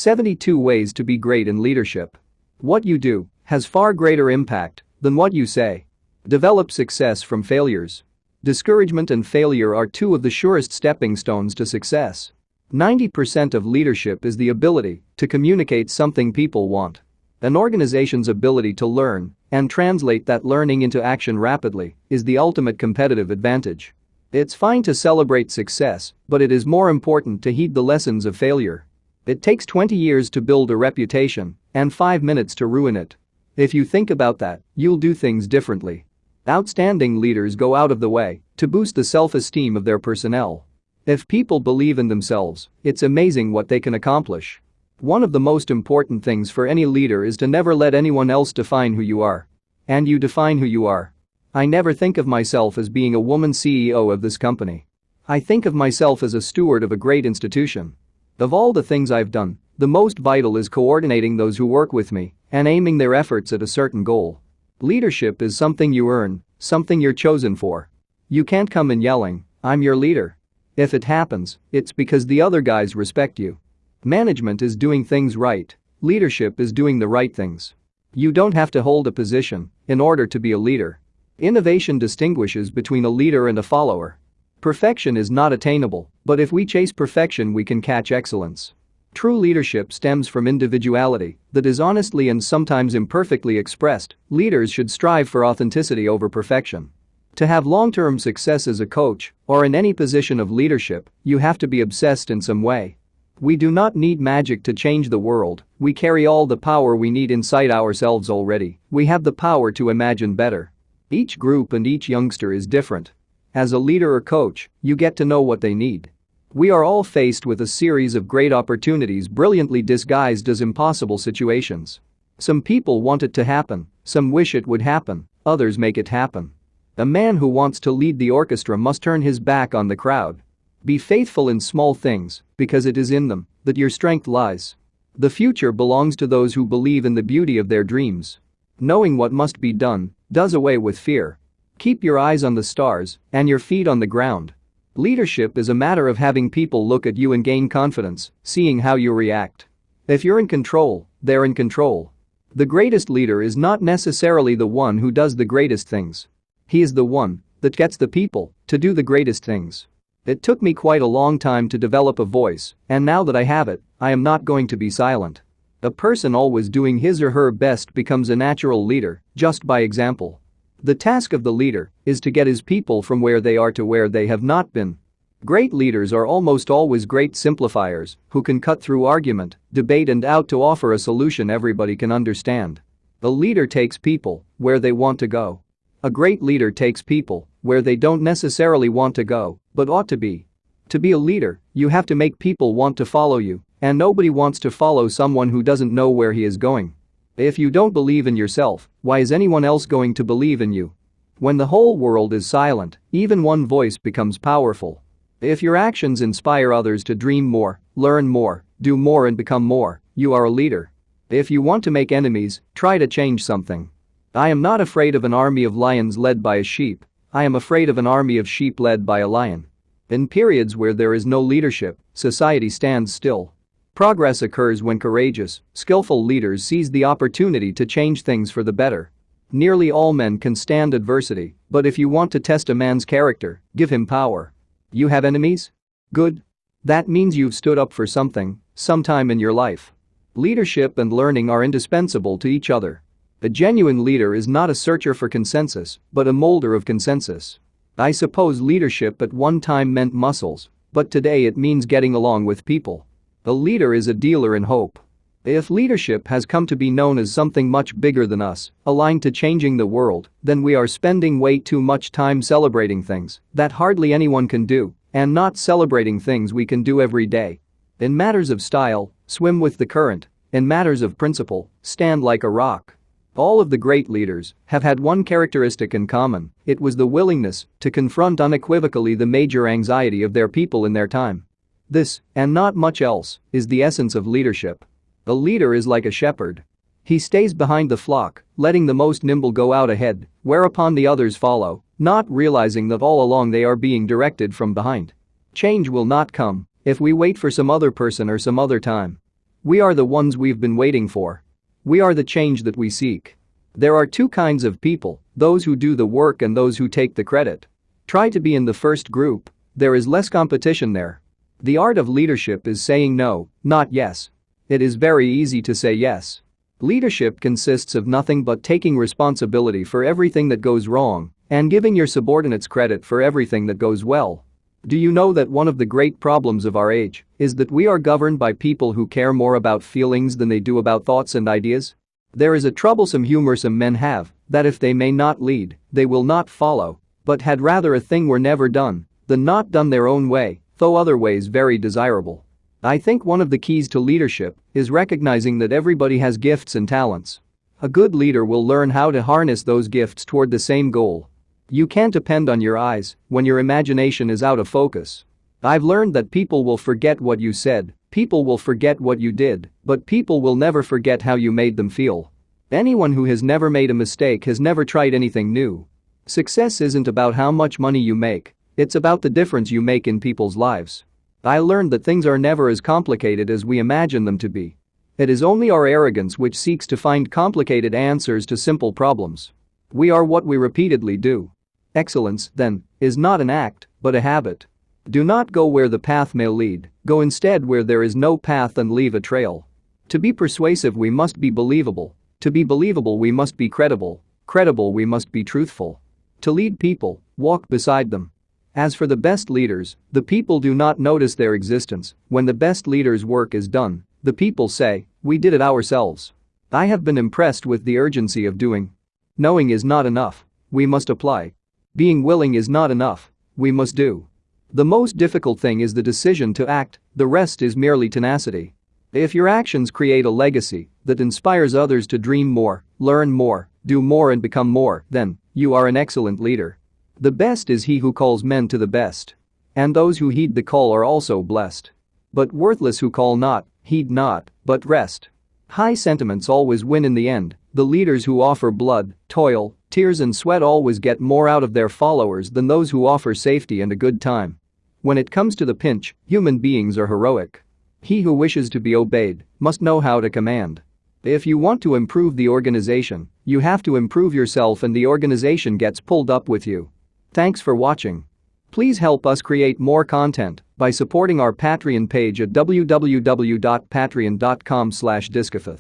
72 ways to be great in leadership. What you do has far greater impact than what you say. Develop success from failures. Discouragement and failure are two of the surest stepping stones to success. 90% of leadership is the ability to communicate something people want. An organization's ability to learn and translate that learning into action rapidly is the ultimate competitive advantage. It's fine to celebrate success, but it is more important to heed the lessons of failure. It takes 20 years to build a reputation and 5 minutes to ruin it. If you think about that, you'll do things differently. Outstanding leaders go out of the way to boost the self-esteem of their personnel. If people believe in themselves, it's amazing what they can accomplish. One of the most important things for any leader is to never let anyone else define who you are. And you define who you are. I never think of myself as being a woman CEO of this company. I think of myself as a steward of a great institution. Of all the things I've done, the most vital is coordinating those who work with me and aiming their efforts at a certain goal. Leadership is something you earn, something you're chosen for. You can't come in yelling, "I'm your leader." If it happens, it's because the other guys respect you. Management is doing things right. Leadership is doing the right things. You don't have to hold a position in order to be a leader. Innovation distinguishes between a leader and a follower. Perfection is not attainable, but if we chase perfection, we can catch excellence. True leadership stems from individuality that is honestly and sometimes imperfectly expressed. Leaders should strive for authenticity over perfection. To have long-term success as a coach or in any position of leadership, you have to be obsessed in some way. We do not need magic to change the world. We carry all the power we need inside ourselves already. We have the power to imagine better. Each group and each youngster is different. As a leader or coach, you get to know what they need. We are all faced with a series of great opportunities brilliantly disguised as impossible situations. Some people want it to happen, some wish it would happen, others make it happen. A man who wants to lead the orchestra must turn his back on the crowd. Be faithful in small things, because it is in them that your strength lies. The future belongs to those who believe in the beauty of their dreams. Knowing what must be done does away with fear. Keep your eyes on the stars and your feet on the ground. Leadership is a matter of having people look at you and gain confidence, seeing how you react. If you're in control, they're in control. The greatest leader is not necessarily the one who does the greatest things. He is the one that gets the people to do the greatest things. It took me quite a long time to develop a voice, and now that I have it, I am not going to be silent. A person always doing his or her best becomes a natural leader, just by example. The task of the leader is to get his people from where they are to where they have not been. Great leaders are almost always great simplifiers who can cut through argument, debate and out to offer a solution everybody can understand. The leader takes people where they want to go. A great leader takes people where they don't necessarily want to go, but ought to be. To be a leader, you have to make people want to follow you, and nobody wants to follow someone who doesn't know where he is going. If you don't believe in yourself, why is anyone else going to believe in you? When the whole world is silent, even one voice becomes powerful. If your actions inspire others to dream more, learn more, do more and become more, you are a leader. If you want to make enemies, try to change something. I am not afraid of an army of lions led by a sheep. I am afraid of an army of sheep led by a lion. In periods where there is no leadership, society stands still. Progress occurs when courageous, skillful leaders seize the opportunity to change things for the better. Nearly all men can stand adversity, but if you want to test a man's character, give him power. You have enemies? Good. That means you've stood up for something, sometime in your life. Leadership and learning are indispensable to each other. A genuine leader is not a searcher for consensus, but a molder of consensus. I suppose leadership at one time meant muscles, but today it means getting along with people. A leader is a dealer in hope. If leadership has come to be known as something much bigger than us, aligned to changing the world, then we are spending way too much time celebrating things that hardly anyone can do, and not celebrating things we can do every day. In matters of style, swim with the current. In matters of principle, stand like a rock. All of the great leaders have had one characteristic in common. It was the willingness to confront unequivocally the major anxiety of their people in their time. This, and not much else, is the essence of leadership. A leader is like a shepherd. He stays behind the flock, letting the most nimble go out ahead, whereupon the others follow, not realizing that all along they are being directed from behind. Change will not come if we wait for some other person or some other time. We are the ones we've been waiting for. We are the change that we seek. There are two kinds of people, those who do the work and those who take the credit. Try to be in the first group. There is less competition there. The art of leadership is saying no, not yes. It is very easy to say yes. Leadership consists of nothing but taking responsibility for everything that goes wrong and giving your subordinates credit for everything that goes well. Do you know that one of the great problems of our age is that we are governed by people who care more about feelings than they do about thoughts and ideas? There is a troublesome humor some men have, that if they may not lead, they will not follow, but had rather a thing were never done than not done their own way, though other ways very desirable. I think one of the keys to leadership is recognizing that everybody has gifts and talents. A good leader will learn how to harness those gifts toward the same goal. You can't depend on your eyes when your imagination is out of focus. I've learned that people will forget what you said, people will forget what you did, but people will never forget how you made them feel. Anyone who has never made a mistake has never tried anything new. Success isn't about how much money you make, it's about the difference you make in people's lives. I learned that things are never as complicated as we imagine them to be. It is only our arrogance which seeks to find complicated answers to simple problems. We are what we repeatedly do. Excellence, then, is not an act, but a habit. Do not go where the path may lead, go instead where there is no path and leave a trail. To be persuasive we must be believable. To be believable we must be credible. Credible we must be truthful. To lead people, walk beside them. As for the best leaders, the people do not notice their existence. When the best leader's work is done, the people say, "We did it ourselves." I have been impressed with the urgency of doing. Knowing is not enough. We must apply. Being willing is not enough. We must do. The most difficult thing is the decision to act, the rest is merely tenacity. If your actions create a legacy that inspires others to dream more, learn more, do more and become more, then you are an excellent leader. The best is he who calls men to the best. And those who heed the call are also blessed. But worthless who call not, heed not, but rest. High sentiments always win in the end. The leaders who offer blood, toil, tears and sweat always get more out of their followers than those who offer safety and a good time. When it comes to the pinch, human beings are heroic. He who wishes to be obeyed must know how to command. If you want to improve the organization, you have to improve yourself and the organization gets pulled up with you. Thanks for watching. Please help us create more content by supporting our Patreon page at www.patreon.com/discofith.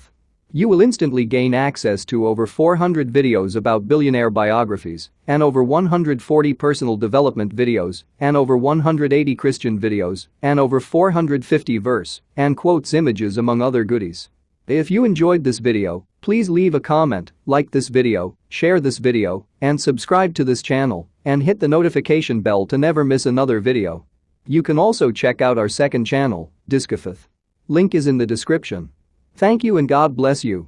You will instantly gain access to over 400 videos about billionaire biographies and over 140 personal development videos and over 180 Christian videos and over 450 verse and quotes images among other goodies. If you enjoyed this video, please leave a comment, like this video, share this video, and subscribe to this channel and hit the notification bell to never miss another video. You can also check out our second channel, Discofith. Link is in the description. Thank you and God bless you.